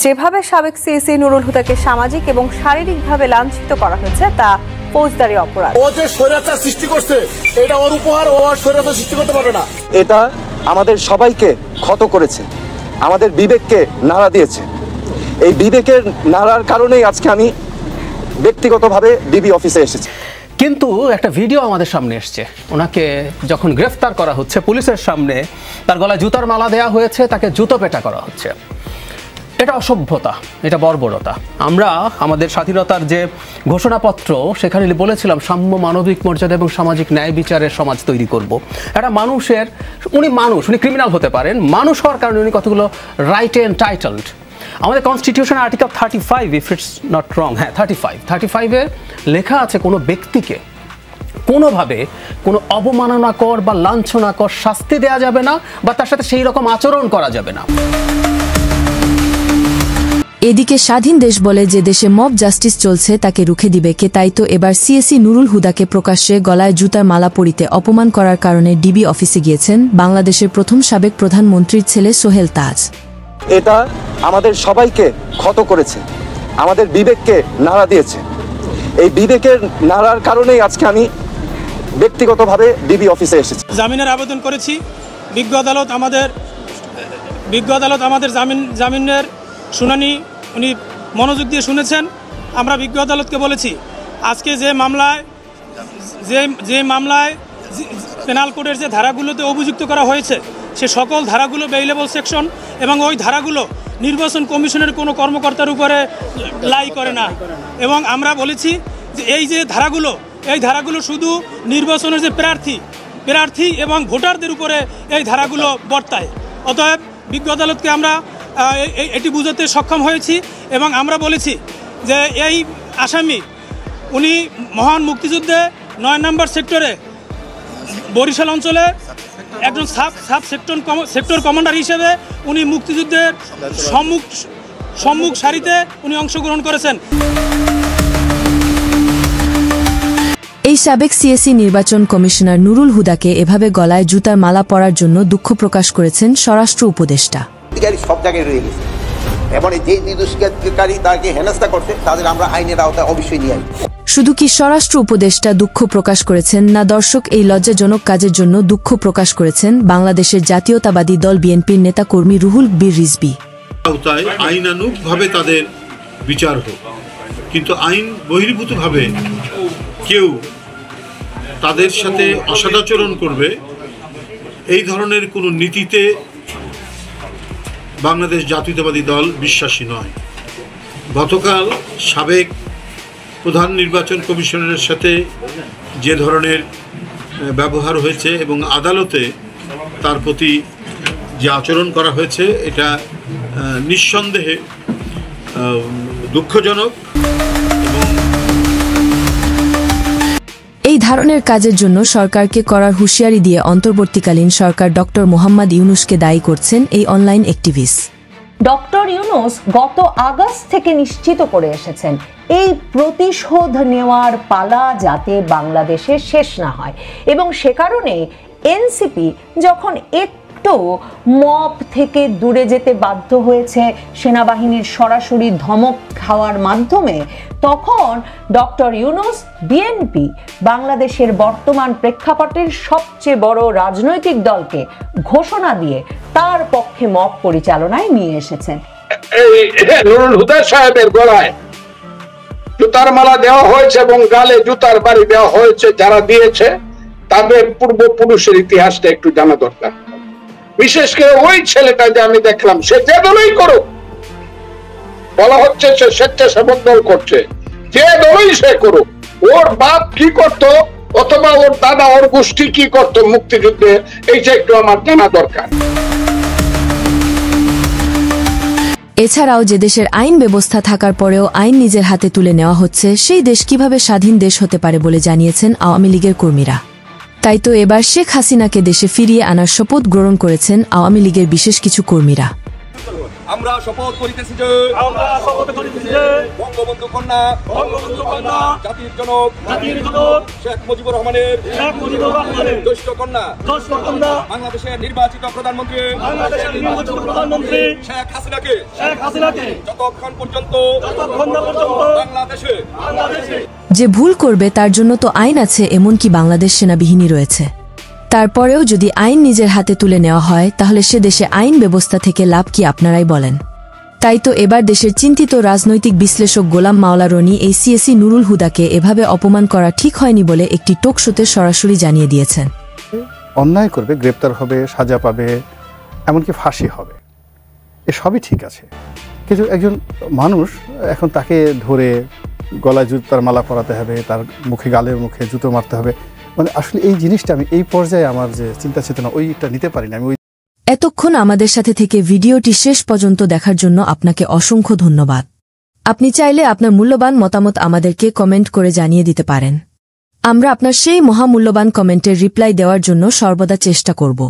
যেভাবে সাবেক সিএসি নুরুল হুদাকে সামাজিক এবং শারীরিকভাবে লাঞ্ছিত করা হয়েছে তা ফৌজদারি অপরাধ। ও যে স্বৈরাচার সৃষ্টি করছে, এটা ওর উপহার, ও আর স্বৈরাচার সৃষ্টি করতে পারবে না। এটা আমাদের সবাইকে ক্ষত করেছে, আমাদের বিবেককে নাড়া দিয়েছে। এই বিবেকের নাড়ার কারণেই আজকে আমি ব্যক্তিগতভাবে ডিবি অফিসে এসেছি। কিন্তু একটা ভিডিও আমাদের সামনে এসছে, ওনাকে যখন গ্রেফতার করা হচ্ছে পুলিশের সামনে তার গলায় জুতার মালা দেওয়া হয়েছে, তাকে জুতো পেটা করা হচ্ছে। এটা অসভ্যতা, এটা বর্বরতা। আমরা আমাদের স্বাধীনতার যে ঘোষণাপত্র সেখানে বলেছিলাম সাম্য, মানবিক মর্যাদা এবং সামাজিক ন্যায় বিচারের সমাজ তৈরি করব। একটা মানুষের, উনি ক্রিমিনাল হতে পারেন, মানুষ হওয়ার কারণে উনি কতগুলো রাইট এন্টাইটেলড। আমাদের constitution article 35, if it's not wrong, 35-এ লেখা আছে কোনো ব্যক্তিকে কোনোভাবে কোনো অবমাননাকর বা লাঞ্ছনাকর শাস্তি দেওয়া যাবে না বা তার সাথে সেই রকম আচরণ করা যাবে না। এদিকে স্বাধীন দেশ বলে যে দেশে মব জাস্টিস চলছে তাকে রুখে দিবে কে? তাই তো এবার সিএসি নুরুল হুদাকে প্রকাশ্যে গলায় জুতার মালা পরিতে অপমান করার কারণে ডিবি অফিসে গিয়েছেন বাংলাদেশের প্রথম সাবেক প্রধানমন্ত্রীর ছেলে সোহেল তাজ। এটা আমাদের সবাইকে ক্ষত করেছে, আমাদের বিবেককে নাড়া দিয়েছে। এই বিবেকের নাড়ার কারণেই আজকে আমি ব্যক্তিগতভাবে ডিবি অফিসে এসেছি। জামিনের আবেদন করেছি। বিজ্ঞ আদালত আমাদের জামিনের শুনানি উনি মনোযোগ দিয়ে শুনেছেন। আমরা বিজ্ঞ আদালতকে বলেছি আজকে যে মামলায় পেনাল কোডের যে ধারাগুলোতে অভিযুক্ত করা হয়েছে সে সকল ধারাগুলো বেইলেবল সেকশন এবং ওই ধারাগুলো নির্বাচন কমিশনের কোনো কর্মকর্তার উপরে লাই করে না। এবং আমরা বলেছি যে এই ধারাগুলো শুধু নির্বাচনের যে প্রার্থী এবং ভোটারদের উপরে এই ধারাগুলো বর্তায়। অতএব বিজ্ঞ আদালতকে আমরা এটি বুঝাতে সক্ষম হয়েছি এবং আমরা বলেছি যে এই আসামি উনি মহান মুক্তিযুদ্ধে ৯ নম্বর সেক্টরে বরিশাল অঞ্চলে একজন সাব সেক্টর কমান্ডার হিসেবে উনি মুক্তিযুদ্ধের সম্মুখ সারিতে উনি অংশগ্রহণ করেছেন। এই সাবেক সিএসি নির্বাচন কমিশনার নুরুল হুদাকে এভাবে গলায় জুতার মালা পরার জন্য দুঃখ প্রকাশ করেছেন স্বরাষ্ট্র উপদেষ্টা। সব জায়গায় রয়ে গেছে এবং যে দুষ্কৃতকারী তাকে হেনস্থা করছে তাদের আমরা আইনের আওতায় অবশ্যই নিয়ে আসবো। শুধু কি স্বরাষ্ট্র উপদেষ্টা দুঃখ প্রকাশ করেছেন না, দর্শক, এই লজ্জাজনক কাজের জন্য দুঃখ প্রকাশ করেছেন বাংলাদেশের জাতীয়তাবাদী দল বিএনপির নেতা কর্মী রুহুল কবির রিজভী। আইনানুগভাবে তাদের বিচার হোক, কিন্তু আইন বহির্ভূতভাবে কেউ তাদের সাথে অসদাচরণ করবে এই ধরনের কোনো নীতিতে বাংলাদেশ জাতীয়তাবাদী দল বিশ্বাসী নয়। গতকাল সাবেক প্রধান নির্বাচন কমিশনারের সাথে যে ধরনের ব্যবহার হয়েছে এবং আদালতে তার প্রতি যে আচরণ করা হয়েছে এটা নিঃসন্দেহে দুঃখজনক। এই ধরনের কাজের জন্য সরকারকে করার হুঁশিয়ারি দিয়ে অন্তর্বর্তীকালীন সরকার ডক্টর মোহাম্মদ ইউনূসকে দায়ী করছেন এই অনলাইন অ্যাক্টিভিস্ট। ডক্টর ইউনূস গত আগস্ট থেকে নিশ্চিত করে এসেছেন এই প্রতিশোধ নেওয়ার পালা যাতে বাংলাদেশে শেষ না হয় এবং সে কারণে এনসিপি যখন একটু মব থেকে দূরে যেতে বাধ্য হয়েছে সেনাবাহিনীর সরাসরি ধমক খাওয়ার মাধ্যমে, তখন ডক্টর ইউনূস বিএনপি বাংলাদেশের বর্তমান প্রেক্ষাপটের সবচেয়ে বড় রাজনৈতিক দলকে ঘোষণা দিয়ে তার পক্ষে মব পরিচালনায় নিয়ে এসেছেন। নুরুল হুদা সাহেবের গলায় জুতার মালা দেওয়া হয়েছে এবং গালে জুতার বাড়ি দেওয়া হয়েছে, যারা দিয়েছে তাদের পূর্বপুরুষের ইতিহাসটা একটু জানা দরকার। বিশেষ করে ওই ছেলেটা যে আমি দেখলাম, সে যে দলই করুক, বলা হচ্ছে সে স্বেচ্ছাসেবক দল করছে, যে দলই সে করুক, ওর বাপ কি করত অথবা ওর দাদা ওর গোষ্ঠী কি করত মুক্তিযুদ্ধে, এইটা একটু আমার জানা দরকার। এছাড়াও যে দেশের আইন ব্যবস্থা থাকার পরেও আইন নিজের হাতে তুলে নেওয়া হচ্ছে, সেই দেশ কিভাবে স্বাধীন দেশ হতে পারে বলে জানিয়েছেন আওয়ামী লীগের কর্মীরা। তাই তো এবার শেখ হাসিনাকে দেশে ফিরিয়ে আনার শপথ গ্রহণ করেছেন আওয়ামী লীগের বিশেষ কিছু কর্মীরা। আমরা শপথ করিতেছি যে বঙ্গবন্ধু কন্যা জাতির জনক শেখ মুজিবুর রহমানের জ্যেষ্ঠ কন্যা বাংলাদেশের নির্বাচিত প্রধানমন্ত্রী শেখ হাসিনাকে যতক্ষণ পর্যন্ত বাংলাদেশে যে ভুল করবে তার জন্য তো আইন আছে, এমনকি বাংলাদেশ সেনাবাহিনী রয়েছে। তারপরেও যদি আইন নিজের হাতে তুলে নেওয়া হয় তাহলে সে দেশে আইন ব্যবস্থা থেকে লাভ কি আপনারাই বলেন। তাই তো এবার দেশের চিন্তিত রাজনৈতিক বিশ্লেষক গোলাম মাওলা রনি এই সিএসি নুরুল হুদাকে এভাবে অপমান করা ঠিক হয়নি বলে একটি টক শোতে সরাসরি জানিয়ে দিয়েছেন। অন্যায় করবে, গ্রেপ্তার হবে, সাজা পাবে, এমনকি ফাঁসি হবে, এসবই ঠিক আছে, কিন্তু একজন মানুষ এখন তাকে ধরে গলায় জুতার মালা পরাতে হবে, তার মুখে গালের মুখে জুতো মারতে হবে, মানে আসলে এই জিনিসটা আমি এই পর্যায়ে আমার যে চিন্তা চেতনা ওইটা নিতে পারি না। আমি এতক্ষণ আমাদের সাথে থেকে ভিডিওটি শেষ পর্যন্ত দেখার জন্য আপনাকে অসংখ্য ধন্যবাদ। আপনি চাইলে আপনার মূল্যবান মতামত আমাদেরকে কমেন্ট করে জানিয়ে দিতে পারেন। আমরা আপনার সেই মহামূল্যবান কমেন্টের রিপ্লাই দেওয়ার জন্য সর্বদা চেষ্টা করব।